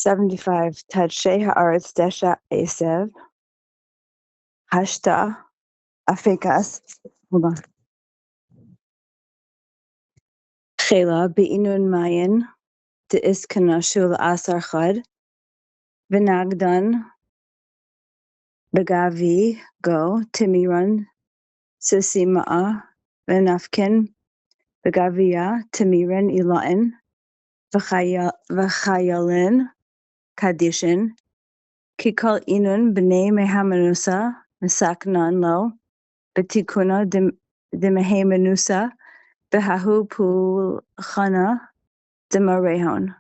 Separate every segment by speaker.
Speaker 1: 75. Tadshe haaretz desha esev. Hashta afikas. Hold on. Chela be'inun mayin de'iskanashu l'asar chad. V'nagdan begavi go timiran sisima'a v'nafkin begaviya timiran ilain v'chayalin kadishin kikol inun b'nei mehamanusa misaknan lo betikuna demehemanusa behahu pulchana demarehon.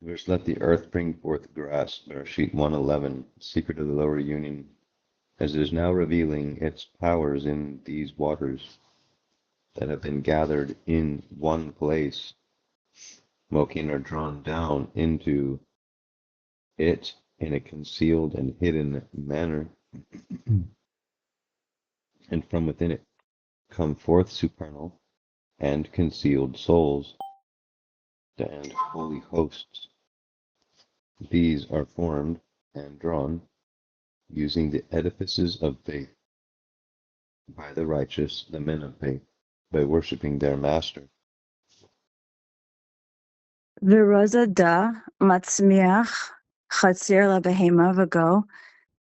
Speaker 2: Verse, let the earth bring forth grass, BREISHIT 1:11, secret of the lower union, as it is now revealing its powers in these waters that have been gathered in one place. Mokin are drawn down into it in a concealed and hidden manner, and from within it come forth supernal and concealed souls and holy hosts. These are formed and drawn using the edifices of faith by the righteous, the men of faith, by worshipping their master.
Speaker 1: V'roza da matzmiach chatzir la behema v'go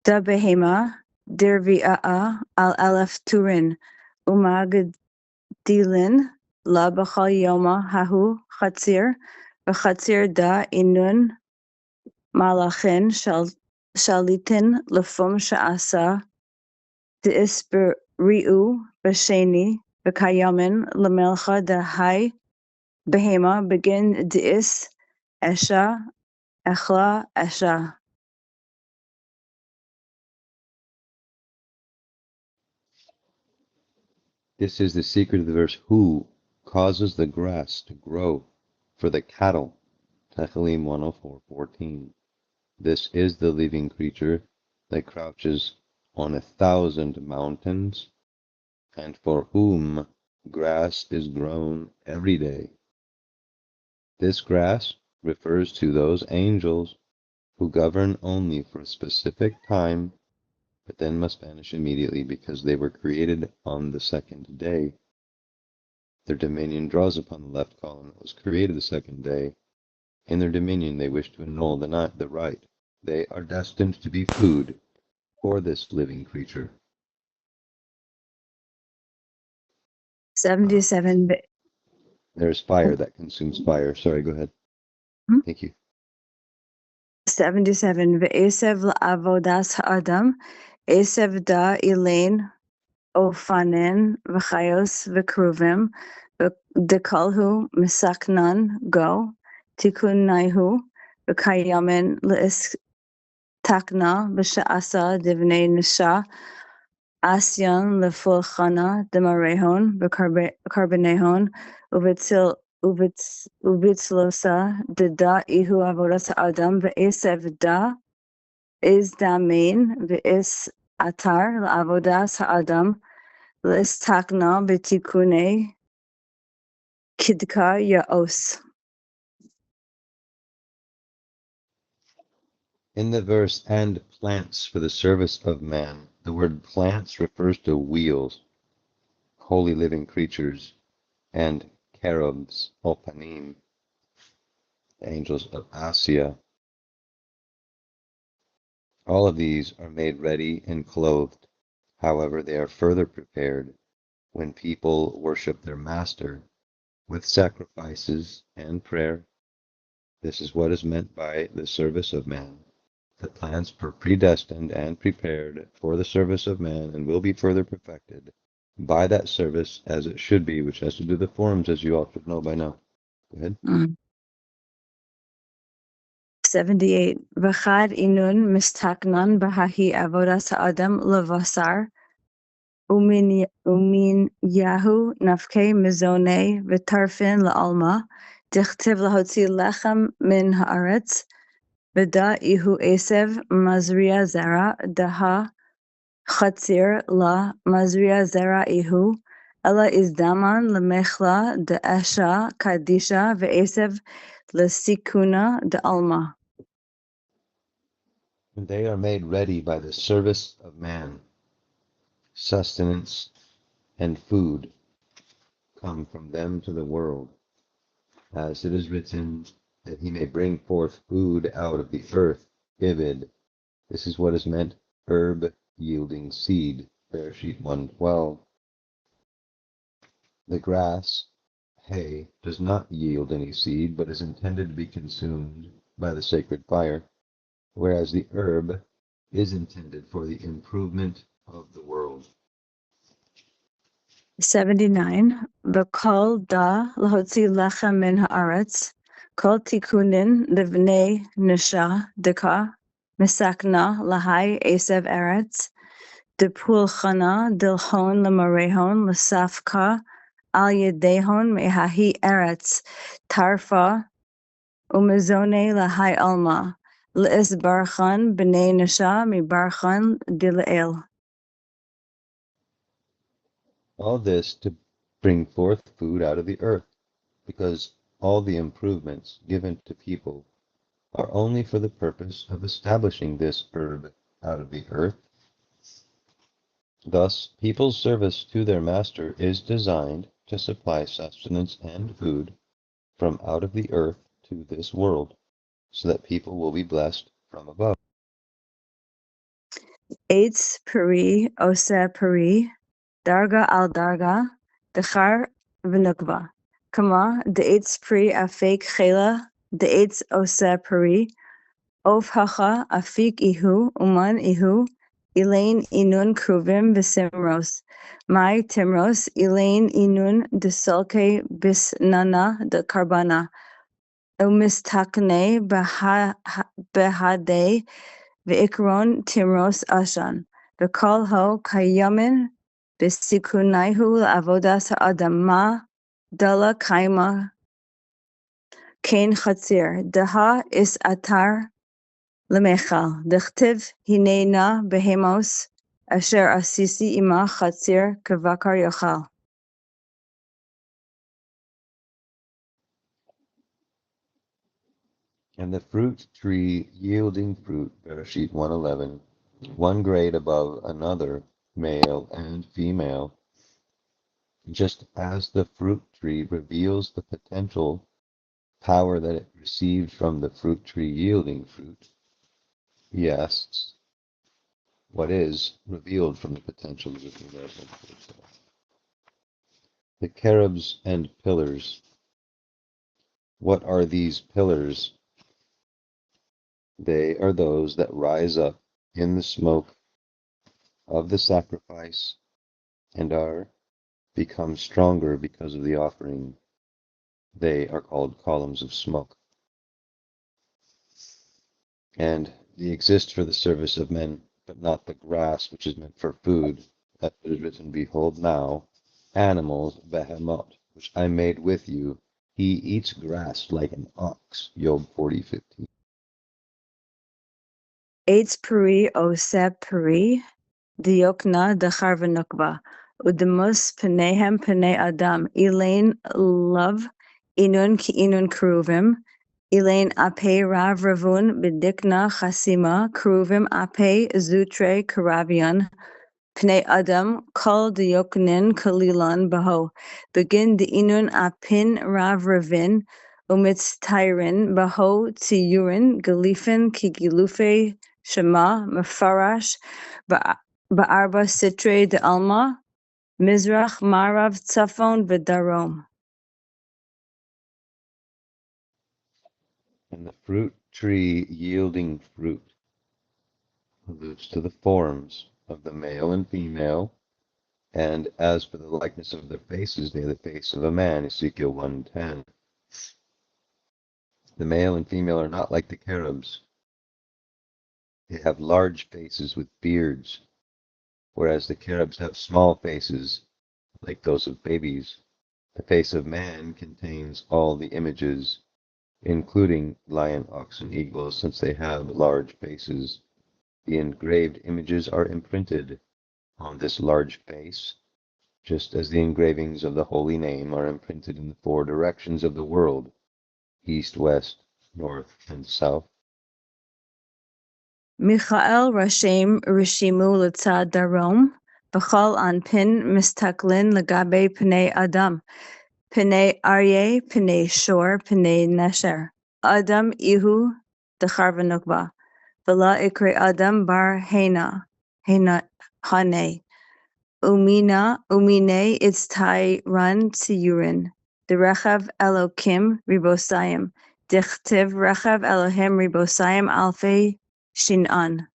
Speaker 1: da behema dirvi'a'a al ALEPH turin umagdilin la b'chal yoma hahu chatzir v'chatzir da inun malachin shalitin lefum sha'asa de'isberi'u b'sheni v'kayamin lemelcha da hai behema begin de'is esha echla esha.
Speaker 2: This is the secret of the verse, who causes the grass to grow for the cattle. Techilim 104:14. This is the living creature that crouches on 1,000 mountains, and for whom grass is grown every day. This grass refers to those angels who govern only for a specific time, but then must vanish immediately because they were created on the second day. Their dominion draws upon the left column that was created the second day. In their dominion they wish to annul the right. They are destined to be food for this living creature.
Speaker 1: 77.
Speaker 2: There's fire that consumes fire. Sorry, go ahead. Thank you.
Speaker 1: 77. Ve'esev la'avodas ha'adam, esev da ilain ofanen v'chayos v'kruvim, dekalhu misaknan go, tikun naihu, v'kayamin le'is takna v'sha'asa divnei nisha, asyan lefulchana demarehon v'karbonehon, uvitzlosa deda ihu avodas ha'adam ve'esev da is damin ve'is atar la'avodas ha'adam l'istakna b'tikune kidka ya'os.
Speaker 2: In the verse, and plants for the service of man, the word plants refers to wheels, holy living creatures, and cherubs, opanim, angels of Asia. All of these are made ready and clothed. However, they are further prepared when people worship their master with sacrifices and prayer. This is what is meant by the service of man. The plants are predestined and prepared for the service of man and will be further perfected by that service as it should be, which has to do with the forms, as you all should know by now. Go ahead.
Speaker 1: 78. V'chad inun mistaknan b'hahi avodas ha'adam levasar umin yahu nafke mizone v'tarfin la'alma dichtiv lahotzi lechem min haaretz v'da ihu esev mazria zera daha chatzir la mazria zera ihu Ella izdaman lemechla de Esha Kadisha ve'esev lesikuna de Alma.
Speaker 2: They are made ready by the service of man. Sustenance and food come from them to the world, as it is written, that he may bring forth food out of the earth. Ibid. This is what is meant herb yielding seed. BREISHIT 1:12. The grass, hay, does not yield any seed, but is intended to be consumed by the sacred fire, whereas the herb is intended for the improvement of the world.
Speaker 1: 79. V'kol da lahotzi lechem min haaretz, kol tikunin livnei nisha deka, misakna lahai esev eretz, de pulchana dilhon lemarehon lesafka, al yedehon mehahi eretz, tarfa umezone lahai alma, leisbarchan b'nei nisha mibarchan dileel.
Speaker 2: All this to bring forth food out of the earth, because all the improvements given to people are only for the purpose of establishing this herb out of the earth. Thus, people's service to their master is designed to supply sustenance and food from out of the earth to this world, so that people will be blessed from above.
Speaker 1: Eitz peri osa peri, darga al darga, dechar v'nukva. Kama de eitz peri afik chela, de eitz osa peri, of hacha afik ihu, uman ihu, elaine inun kruvim v'simros. Mai timros, elaine inun de solke bisnana de karbana. Umistakne behade V'ikron timros ashan, v'kol ho kayamin b'sikunaihu la'avodas ha'adama dala kaima kain chatzir, daha is atar lemechal, dichtiv hinena behemos asher asisi ima chatzir kavakar yochal.
Speaker 2: And the fruit tree yielding fruit, BREISHIT 1:11, one grade above another, male and female, just as the fruit tree reveals the potential power that it received from the fruit tree yielding fruit. He asks, what is revealed from the potential of the female fruit? The cherubs and pillars. What are these pillars? They are those that rise up in the smoke of the sacrifice and are become stronger because of the offering. They are called columns of smoke. And they exist for the service of men, but not the grass which is meant for food. As it is written, behold now, animals, behemoth, which I made with you, he eats grass like an ox. Job 40:15.
Speaker 1: Eitz peri osa peri, diokna dechar v'nukva, udemus penehem penei adam, elaine love, inun ki inun kruvim, elaine ape rav ravun b'dikna chasima, kruvim ape zutre karavian, pnei adam kol dioknin kalilan baho, begin the inun apin rav ravin, umitztairin baho tiyurin, galifin ki gilufe shema mefarash, ba'arba sitre de alma, mizrach marav tzafon v'darom.
Speaker 2: And the fruit tree yielding fruit alludes to the forms of the male and female, and as for the likeness of their faces, they are the face of a man, Ezekiel 1:10. The male and female are not like the cherubs. They have large faces with beards, whereas the cherubs have small faces, like those of babies. The face of man contains all the images, including lion, ox, and eagle, since they have large faces. The engraved images are imprinted on this large face, just as the engravings of the holy name are imprinted in the four directions of the world, east, west, north, and south.
Speaker 1: Michael Rashem Rishimu Litzad Darom, Bechol Anpin Mistaklin Lagabe Pnei Adam, Pnei Aryeh, Pnei Shor, Pnei Nesher, Adam Ihu, Dechar V'Nukba, V'la Ikre Adam Bar Hena, Hane, Umine Itztai Run Tiyurin, the Rechav Elokim Ribosayim, Dichtiv Rechav Elohim Ribosayim Alfei Shin'an.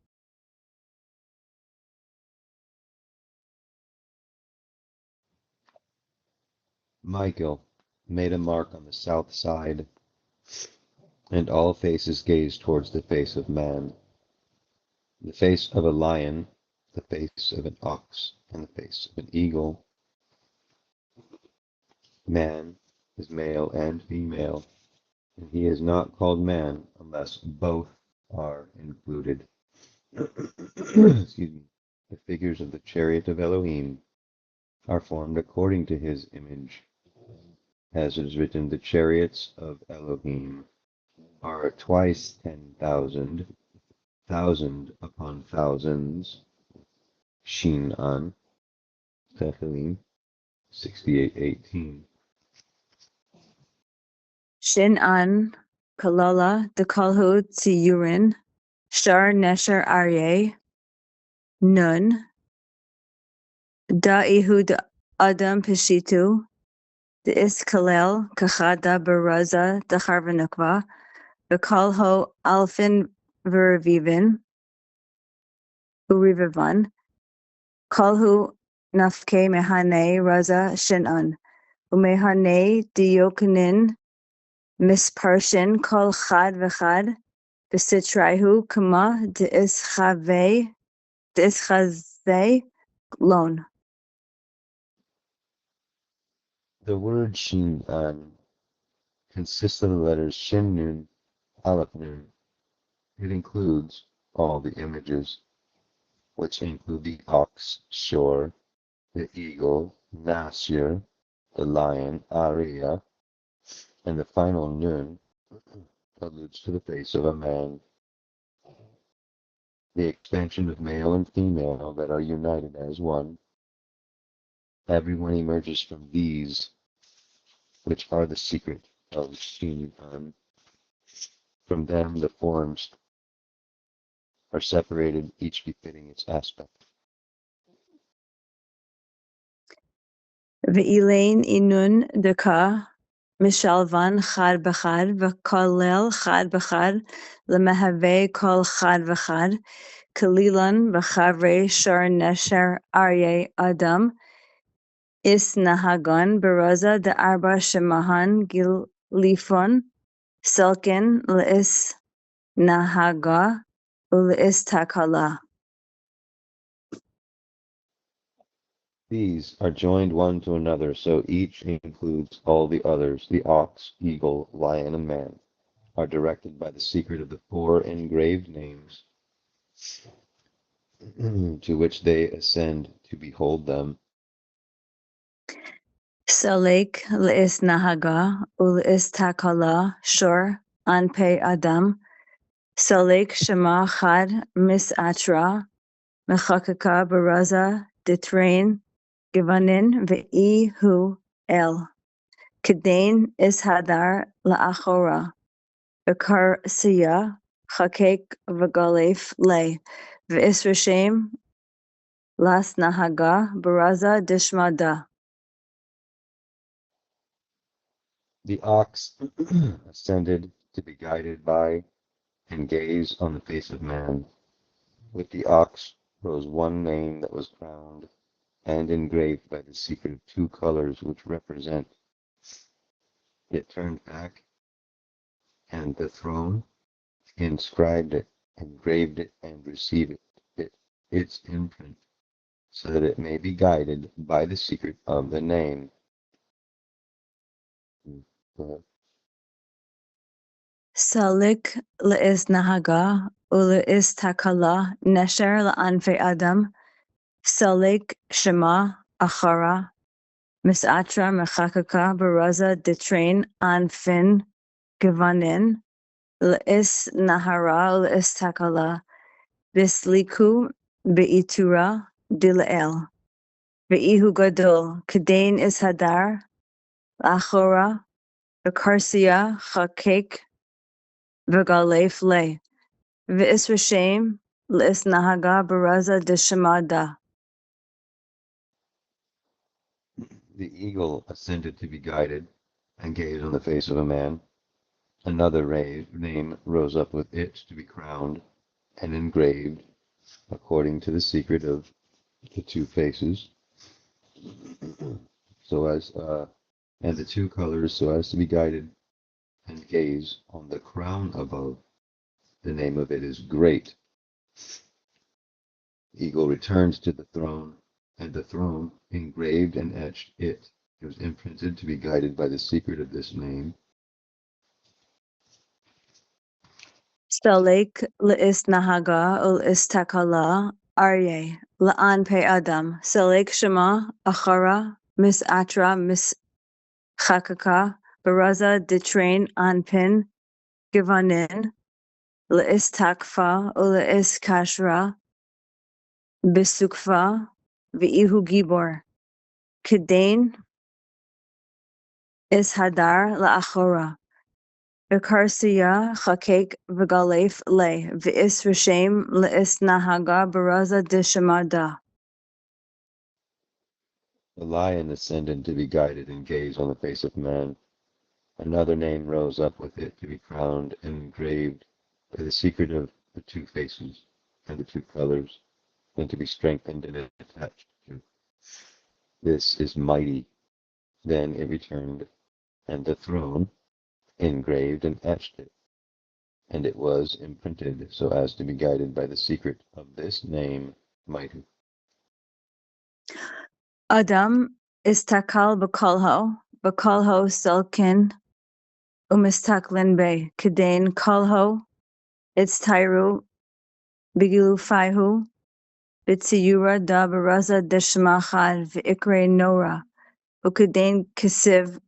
Speaker 2: Michael made a mark on the south side, and all faces gazed towards the face of man, the face of a lion, the face of an ox, and the face of an eagle. Man is male and female, and he is not called man unless both are included. Excuse me. The figures of the chariot of Elohim are formed according to his image. As it is written, the chariots of Elohim are twice 10,000, thousand upon thousands. Shin-an, Techilim 68:18.
Speaker 1: Shin-an, Kalala, Dekalhu Tziyurin, Shar Nesher Aryeh, Nun, Da'ihu Adam Peshitu, the Iskalel, Kachada Baraza, the Harvanukva, the Kalho Alfin Vervivin, Urivivan, Kalhu Nafke Mehane Raza Shin'an, Umehane Diokanin, Misparshin Kol Chad V'chad, B'sitraihu Kama De'ischaze Lon.
Speaker 2: The word Shin-an consists of the letters Shin-nun, Aleph-nun. It includes all the images, which include the ox, Shor, the eagle, Nasir, the lion, Ariya, and the final Nun alludes to the face of a man. The expansion of male and female that are united as one. Everyone emerges from these, which are the secret of Shin-an. From them the forms are separated, each befitting its aspect.
Speaker 1: Ve'ilein inun deka mishalvan chad b'chad v'kolel chad b'chad lemehave kol chad v'chad kalilan b'chavre shar nesher aryeh adam is nahagon beraza de arba shemahan gilifon selkin le'is nahaga u'le'is takala.
Speaker 2: These are joined one to another, so each includes all the others. The ox, eagle, lion, and man are directed by the secret of the four engraved names to which they ascend to behold them.
Speaker 1: Salek le'is nahaga u'le'is takala shor anpe adam Salek shema chad misatra mechakaka baraza ditrain givanin ve'i hu el kedain is hadar la'achora bekar siya chakek v'galef le ve'is reshem las nahaga baraza dishmada.
Speaker 2: The ox ascended to be guided by and gaze on the face of man. With the ox rose one name that was crowned and engraved by the secret of two colors which represent it turned back, and the throne inscribed it, engraved it, and received its imprint, so that it may be guided by the secret of the name.
Speaker 1: Salik le'is nahaga u'le'is takala nesher la'anfe adam Salik shema achara Misatra mechakaka baraza detrain anfin gevanin l'is nahara l'is takala bisliku beitura dila'el veihu gadol kedain is hadar achora bekarsia chakek v'galef le v'is rashem l'is nahaga baraza deshemada.
Speaker 2: The eagle ascended to be guided and gazed on the face of a man. Another name rose up with it to be crowned and engraved according to the secret of the two faces, and the two colors, so as to be guided and gaze on the crown above. The name of it is Great. Eagle returns to the throne, and the throne engraved and etched it. It was imprinted to be guided by the secret of this name.
Speaker 1: Stalek l'is nahaga l'is takala arye la'an pe adam. Stalek shema achara mis atra mis chakaka baraza detrain anpin givanin l'is takfa l'is kashra bisukfa v'ihu gibor kedain is hadar la'achora. Bekarsiya chakek v'galef le v'is rashem l'is nahaga baraza deshemada.
Speaker 2: The lion ascended to be guided and gazed on the face of man. Another name rose up with it to be crowned and engraved by the secret of the two faces and the two colors, and to be strengthened and attached to. This is mighty. Then it returned, and the throne engraved and etched it, and it was imprinted so as to be guided by the secret of this name, mighty.
Speaker 1: Adam istakal b'kolho selkin umistaklin be kedain kolho itztairu bigilufaihu b'tziyura da baraza deshmachad v'ikre nora ukedain kisiv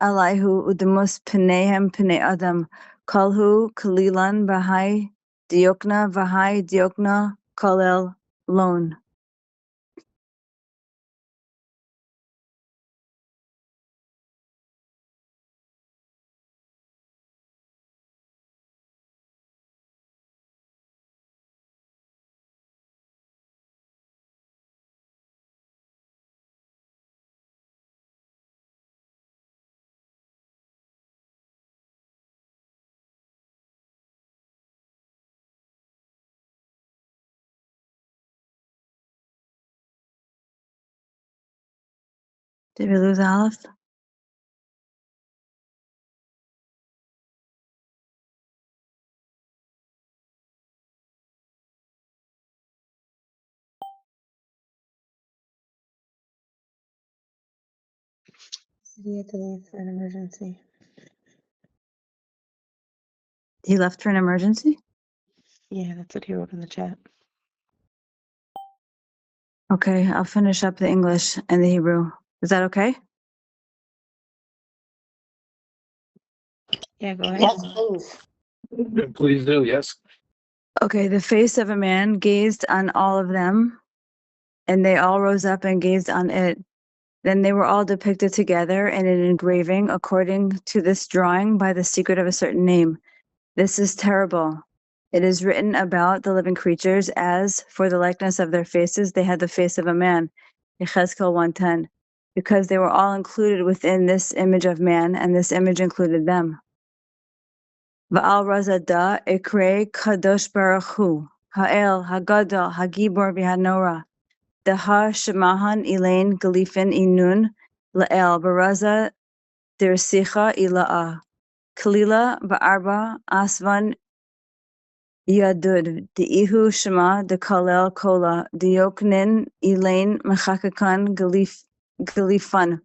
Speaker 1: alaihu udemus penehem pene adam kolhu kalilan v'hai diokna kolel lon. Did we lose Aleph?
Speaker 3: He had to leave for an emergency.
Speaker 1: He left for an emergency?
Speaker 3: Yeah, that's what he wrote in the chat.
Speaker 1: Okay, I'll finish up the English and the Hebrew. Is that okay?
Speaker 3: Yeah, go ahead.
Speaker 4: Yes, please.
Speaker 5: Please do, yes.
Speaker 1: Okay, the face of a man gazed on all of them, and they all rose up and gazed on it. Then they were all depicted together in an engraving according to this drawing by the secret of a certain name. This is terrible. It is written about the living creatures as, for the likeness of their faces, they had the face of a man. Yechezkel 1:10. Because they were all included within this image of man, and this image included them. Va'al razada ikre kadosh baruch hu, ha'el, hagadol, hagibor v'hanora, deha shemahan elaine galifin inun, la'el, baraza dirsicha ila'a, kalila ba'arba asvan yadud, de'ihu shema dekalel kola, dioknin elaine mechakakan galifan,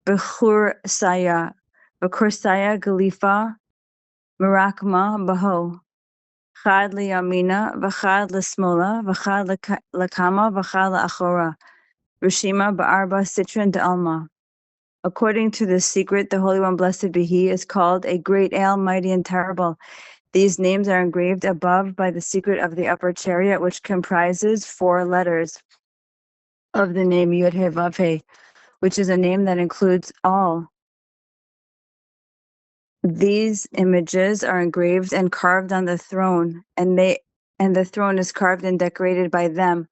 Speaker 1: b'chur saya galifa, Merakma baho, chad liyamina, v'chad l'smola, v'chad l'kama, v'chad l'achora, Rishima ba'arba citrin de alma. According to this secret, the Holy One, blessed be He, is called a great ale, mighty and terrible. These names are engraved above by the secret of the upper chariot, which comprises 4 letters of the name Yud He Vav He, which is a name that includes all. These images are engraved and carved on the throne, and the throne is carved and decorated by them,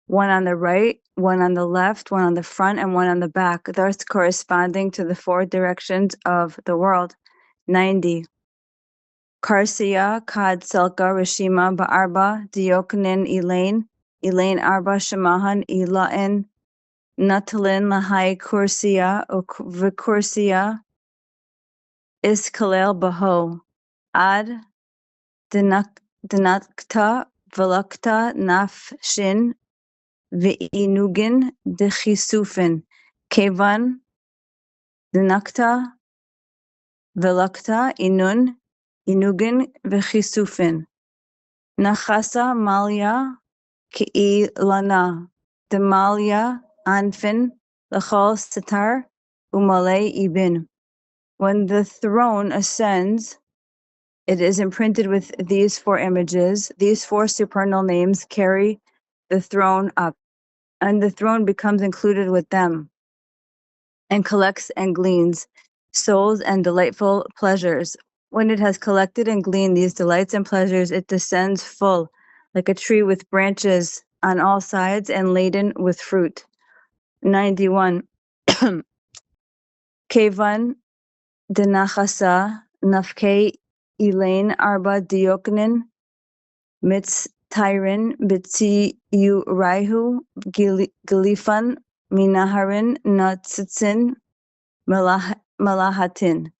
Speaker 1: one on the right, one on the left, one on the front, and one on the back, thus corresponding to the 4 directions of the world. 90. Karsiya, Kad, Selka, Rishima, Ba'arba, Dioknin, Elaine Arba, Shemahan, Ilain, Natalin, Lahai, Kursiya, Vikursiya, Iskalel, Baho, Ad, Dinakta, Velakta, Nafshin, Ve'inugin, Dechisufin, Kevan, Dinakta, Velakta, Inun, Inugin, Vechisufin, Nachasa, Malya, Ke'ilana, Demalia, Anfin, Lachal, Sitar, Umale, Ibn. When the throne ascends, it is imprinted with these 4 images. These 4 supernal names carry the throne up, and the throne becomes included with them, and collects and gleans souls and delightful pleasures. When it has collected and gleaned these delights and pleasures, it descends full, like a tree with branches on all sides and laden with fruit. 91. Kevan denachasa nafke Elaine Arba Dioknin Mitz Tyrin Bitsi Uraihu Gilifan Minaharin Natsitzin Malahatin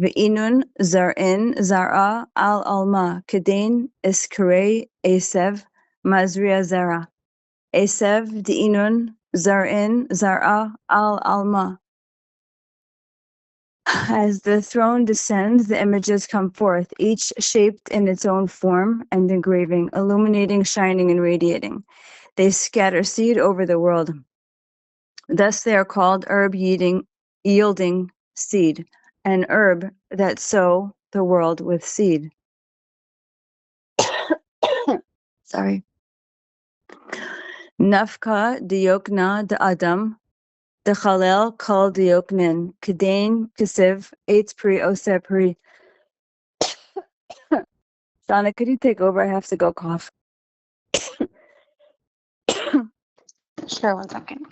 Speaker 1: Ve'inun Zar'in Zar'a Al Alma Kedain Iskare Asev Mazria Zara Asev Di'inun Zar'in Zar'a Al Alma. As the throne descends, the images come forth, each shaped in its own form and engraving, illuminating, shining, and radiating. They scatter seed over the world. Thus they are called herb yielding seed, an herb that sow the world with seed. Sorry. Nafka diokna de Adam, the Chalel kol dioknin, Kedain Kisiv, Eitz Pri Ose Pri. Donna, could you take over? I have to go cough.
Speaker 3: Sure, 1 second.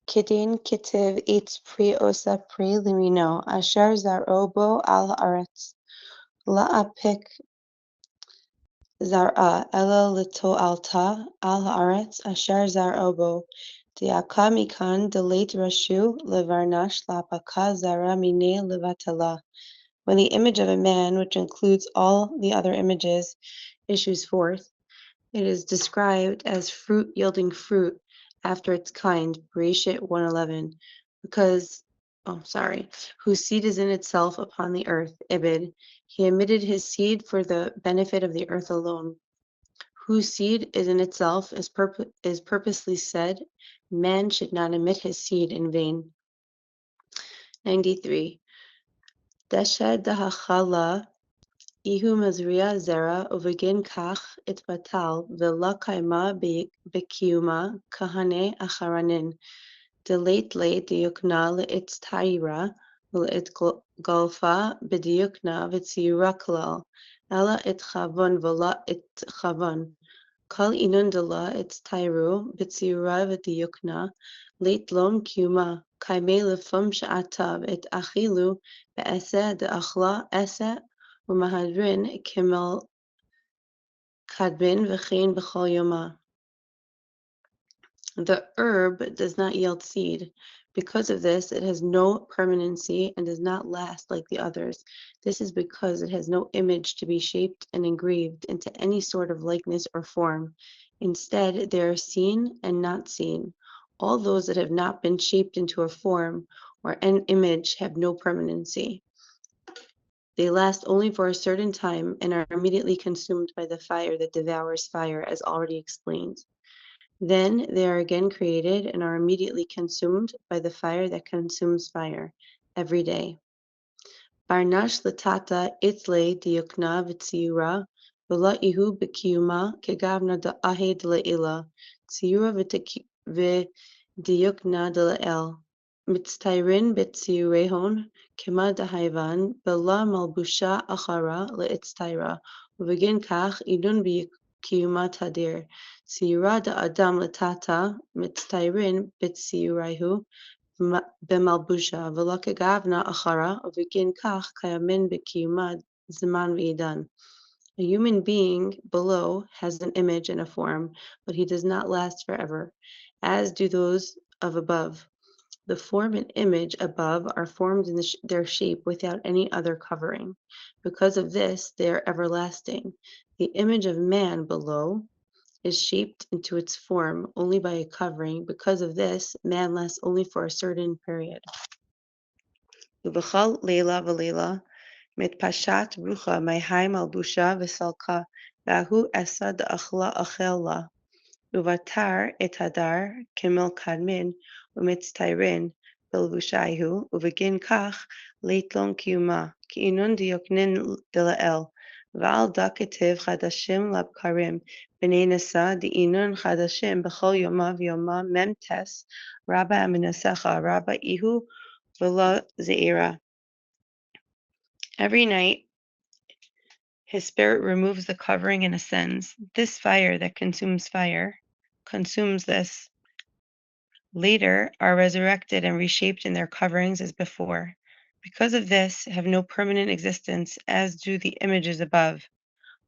Speaker 3: Kidin kitiv eats pri osa pri limino, asher zarobo al haaretz. La'apik zar'a, ela lito alta al haaretz, asher zarobo. Diaka mikan delate rashu levarnash la'apaka zara mine levatala. When the image of a man, which includes all the other images, issues forth, it is described as fruit yielding fruit after its kind, BREISHIT 111, whose seed is in itself upon the earth, Ibid. He emitted his seed for the benefit of the earth alone. Whose seed is in itself is purposely said, man should not emit his seed in vain. 93. Deshed dahachala Ihu mazria zera uvegin kach itbatal vela kaima bekiuma kahane acharanin delate le diukna le'itz taira le'it golfa bediukna v'tzira kalal ela it chavon vela it chavon kol inun dela itz tairu b'tzira v'diukna late lom kiuma kaime lefum sha'atav it achilu be'ese de'achla ese Umahadrin Kimel Kadbin V'chein B'chol Yoma. The herb does not yield seed. Because of this, it has no permanency and does not last like the others. This is because it has no image to be shaped and engraved into any sort of likeness or form. Instead, they are seen and not seen. All those that have not been shaped into a form or an image have no permanency. They last only for a certain time and are immediately consumed by the fire that devours fire, as already explained. Then they are again created and are immediately consumed by the fire that consumes fire every day. Barnash latata itle diukna v'tziyura v'la ihu b'kiyuma kegavna da'ahe d'la'ila tziyura v'diukna d'la'el mitztayrin b'tziyurehon kema da'hayvan b'la malbusha achara le'itztayra ובגין כך עידון בקיומה תדיר. ציורה דאדם לטאטה מצטיירין בציורהו במלבושה ולא כגוונה אחרה ובגין כך קיימים בקיומה זמן ועידן. A human being below has an image and a form, but he does not last forever, as do those of above. The form and image above are formed in their shape without any other covering. Because of this, they are everlasting. The image of man below is shaped into its form only by a covering. Because of this, man lasts only for a certain period. Ubechal leila v'leila mitpashat rucha mayhai malbusha v'salka vahu esad achla achel la. Uvatar et hadar kemel kadmin umitztayrin belvushaihu uvegin kach leitlon kiuma kiinun dioknin delael val daketiv chadashim labkarim b'nei nasa diinun chadashim b'chol yoma v'yoma memtes rabba aminasecha rabba ihu v'la zeira. Every night his spirit removes the covering and ascends. This fire that consumes fire consumes this. Later are resurrected and reshaped in their coverings as before. Because of this, have no permanent existence, as do the images above.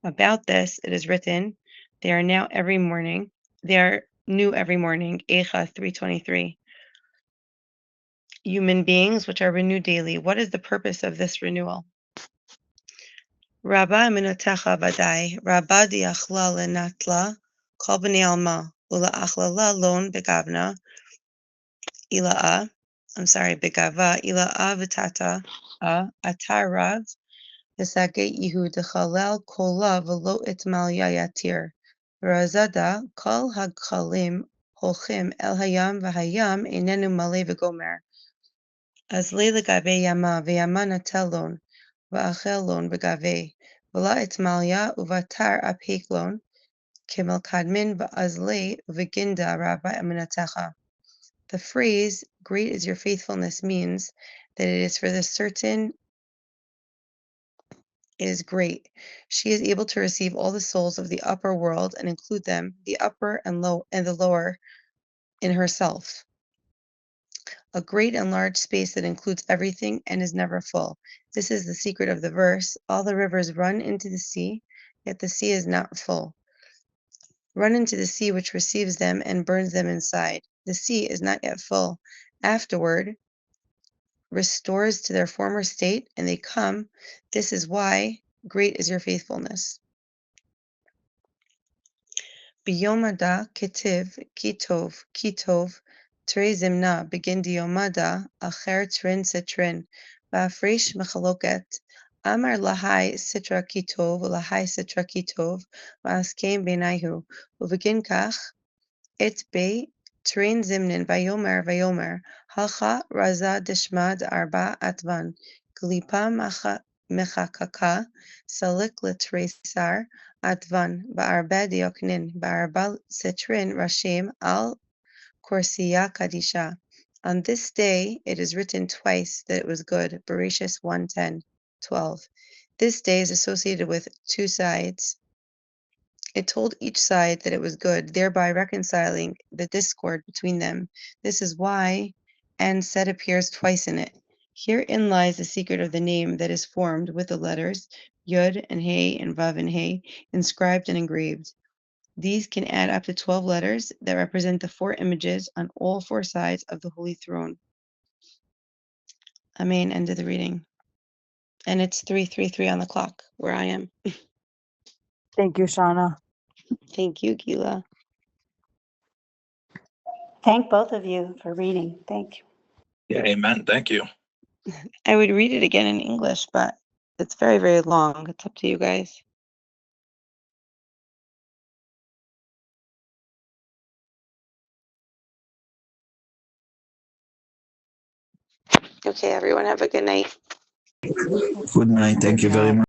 Speaker 3: About this it is written, they are new every morning. Eicha 3:23. Human beings which are renewed daily. What is the purpose of this renewal? Rabba minatecha vadai, Rabba diachla lenatla, kol b'nei alma, ula achlala lon begavna, begava, ila'a v'tata, atarav, v'sage ihu dechalel kola v'lo itmal yayatir, v'razada kol hagchalim holchim el hayam v'hayam einenu male v'gomer. Azle legabe yama v'yama natelon, v'achelon begave, v'la itmalya uvatar apeklon, kimel kadmin v'azle v'ginda rabba eminatecha. The phrase, great is your faithfulness, means that it is for the certain is great. She is able to receive all the souls of the upper world and include them, the upper and the lower, in herself. A great and large space that includes everything and is never full. This is the secret of the verse. All the rivers run into the sea, yet the sea is not full. Run into the sea which receives them and burns them inside. The sea is not yet full. Afterward, restores to their former state, and they come. This is why great is your faithfulness. Biyomada ketiv kitov tre zimna begin diyomada acher trin setrin va'afresh mechaloket amar lahai sitra kitov va'askeim benaihu uvegin kach et be trin zimnin vayomer halcha raza dishma d'arba atvan glipa mechakaka salik letresar atvan ba'arba dioknin ba'arba setrin rashim al korsiya kadisha. On this day it is written twice that it was good. BREISHIT 1:10-12. This day is associated with two sides. It told each side that it was good, thereby reconciling the discord between them. This is why and said appears twice in it. Herein lies the secret of the name that is formed with the letters Yud and Hey and Vav and Hey inscribed and engraved. These can add up to 12 letters that represent the four images on all four sides of the Holy Throne. Amen. End of the reading. And it's 3:33 on the clock where I am.
Speaker 1: Thank you, Shauna.
Speaker 3: Thank you, Gila.
Speaker 4: Thank both of you for reading. Thank you.
Speaker 5: Yeah, amen. Thank you.
Speaker 3: I would read it again in English, but It's very, very long. It's up to you guys. Okay, everyone have a good night.
Speaker 6: Good night. Thank you very much.